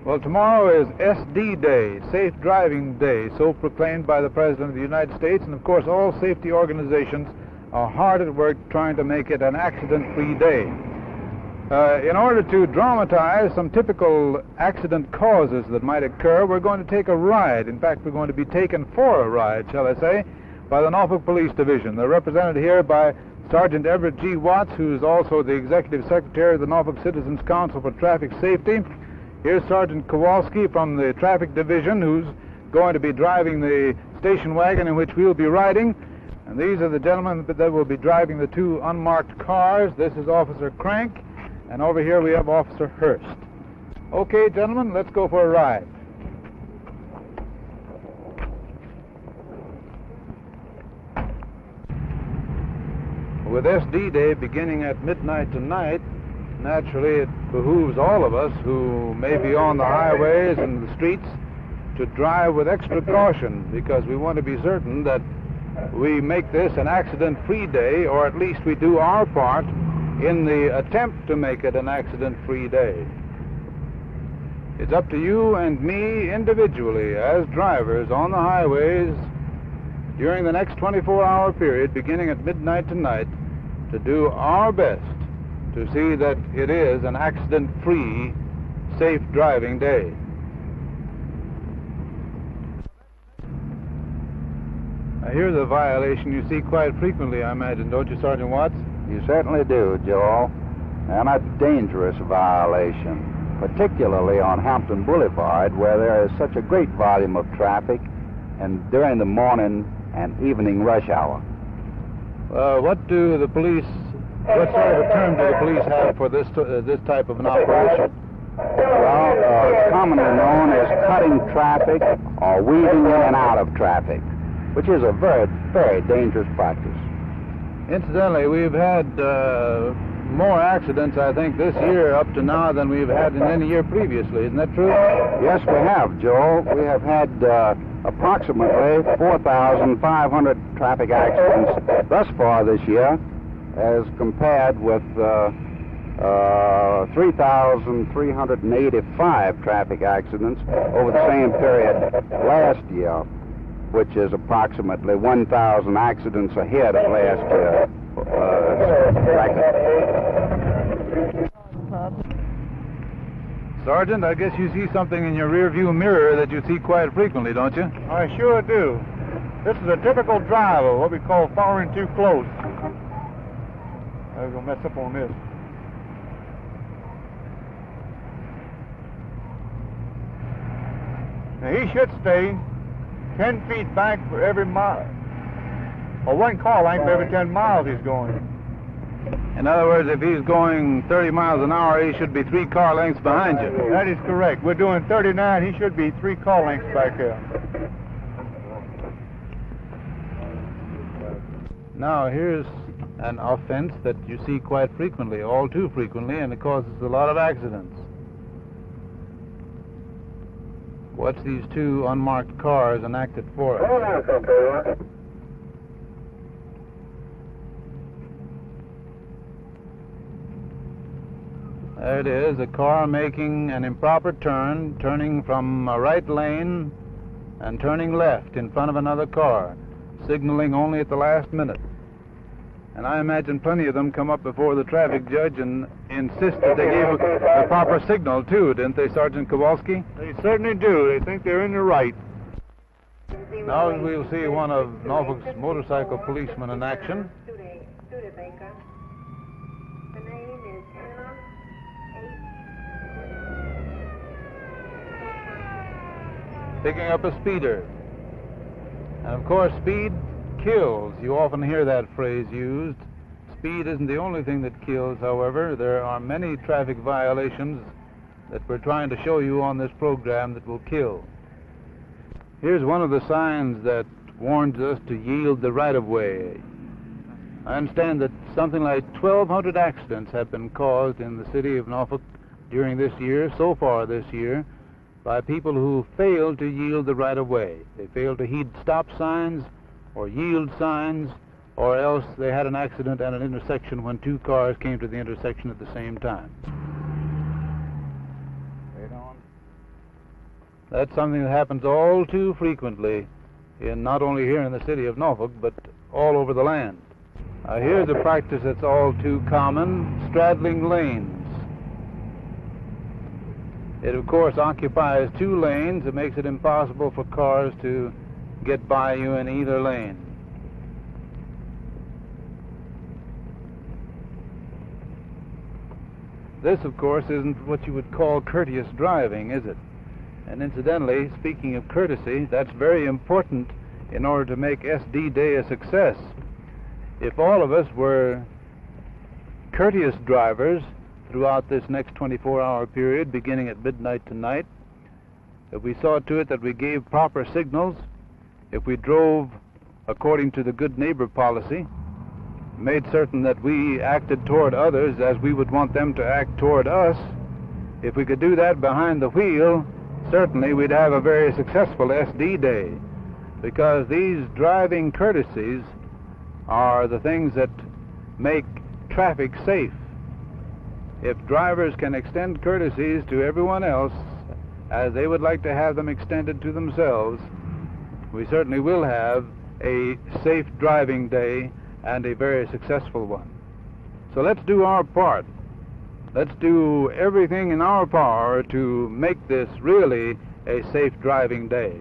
Well, tomorrow is SD Day, Safe Driving Day, so proclaimed by the President of the United States, and of course all safety organizations are hard at work trying to make it an accident-free day. In order to dramatize some typical accident causes that might occur, we're going to take a ride. In fact, we're going to be taken for a ride, shall I say, by the Norfolk Police Division. They're represented here by Sergeant Everett G. Watts, who's also the Executive Secretary of the Norfolk Citizens Council for Traffic Safety. Here's Sergeant Kowalski from the Traffic Division, who's going to be driving the station wagon in which we'll be riding. And these are the gentlemen that will be driving the two unmarked cars. This is Officer Crank, and over here we have Officer Hurst. Okay, gentlemen, let's go for a ride. With SD Day beginning at midnight tonight, naturally it behooves all of us who may be on the highways and the streets to drive with extra caution, because we want to be certain that we make this an accident-free day, or at least we do our part in the attempt to make it an accident-free day. It's up to you and me individually as drivers on the highways during the next 24-hour period beginning at midnight tonight to do our best to see that it is an accident-free, safe driving day. Now, here's a violation you see quite frequently, I imagine, don't you, Sergeant Watts? You certainly do, Joel. And a dangerous violation, particularly on Hampton Boulevard, where there is such a great volume of traffic, and during the morning and evening rush hour. What sort of a term do the police have for this type of an operation? Well, it's commonly known as cutting traffic or weaving in and out of traffic, which is a very, very dangerous practice. Incidentally, we've had more accidents, I think, this year up to now than we've had in any year previously. Isn't that true? Yes, we have, Joel. We have had approximately 4,500 traffic accidents thus far this year, as compared with 3,385 traffic accidents over the same period last year, which is approximately 1,000 accidents ahead of last year. Sergeant, I guess you see something in your rear-view mirror that you see quite frequently, don't you? I sure do. This is a typical driver, what we call following too close. I'm going to mess up on this. Now, he should stay 10 feet back for every mile, or one car length for every 10 miles he's going. In other words, if he's going 30 miles an hour, he should be 3 car lengths behind you. That is correct. We're doing 39. He should be 3 car lengths back there. Now, here's an offense that you see quite frequently, all too frequently, and it causes a lot of accidents. Watch these 2 unmarked cars enacted for us. There it is, a car making an improper turn, turning from a right lane and turning left in front of another car, signaling only at the last minute. And I imagine plenty of them come up before the traffic judge and insist that they gave the proper signal, too, didn't they, Sergeant Kowalski? They certainly do. They think they're in the right. Now we'll see one of Norfolk's motorcycle policemen in action. Picking up a speeder. And of course, speed kills. You often hear that phrase used. Speed isn't the only thing that kills, however. There are many traffic violations that we're trying to show you on this program that will kill. Here's one of the signs that warns us to yield the right-of-way. I understand that something like 1,200 accidents have been caused in the city of Norfolk during this year, so far this year, by people who failed to yield the right-of-way. They failed to heed stop signs or yield signs, or else they had an accident at an intersection when 2 cars came to the intersection at the same time. Wait on. That's something that happens all too frequently, not only here in the city of Norfolk, but all over the land. Here's a practice that's all too common: straddling lanes. It, of course, occupies 2 lanes. It makes it impossible for cars to get by you in either lane. This, of course, isn't what you would call courteous driving, is it? And incidentally, speaking of courtesy, that's very important in order to make SD Day a success. If all of us were courteous drivers throughout this next 24-hour period, beginning at midnight tonight, if we saw to it that we gave proper signals, if we drove according to the good neighbor policy, made certain that we acted toward others as we would want them to act toward us, if we could do that behind the wheel, certainly we'd have a very successful SD Day, because these driving courtesies are the things that make traffic safe. If drivers can extend courtesies to everyone else as they would like to have them extended to themselves, we certainly will have a safe driving day and a very successful one. So let's do our part. Let's do everything in our power to make this really a safe driving day.